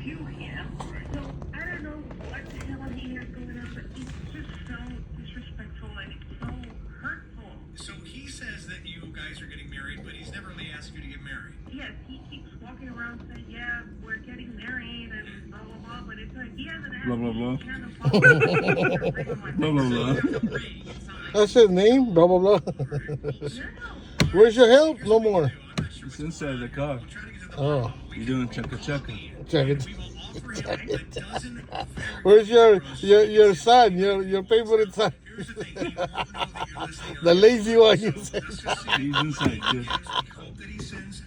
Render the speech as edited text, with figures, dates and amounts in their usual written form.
to him. So I don't know what the hell he has going on, but it's just so disrespectful and it's so hurtful. So he says that you guys are getting married, but he's never really asked you to get married. Yes, he keeps walking around saying, yeah, we're getting married and blah, blah, blah, but it's like he hasn't asked Blah, blah, blah. He hasn't followed Blah, blah, blah. That's his name? Blah, blah, blah. Where's your help? No more. It's inside the car. Oh, You're doing checka checka. check it. We will offer him a dozen very Where's your son? Your favorite son? Here's the thing. He won't know that you're listening. The lazy one, you said. Let's just say He's inside, dude. we hope that he sends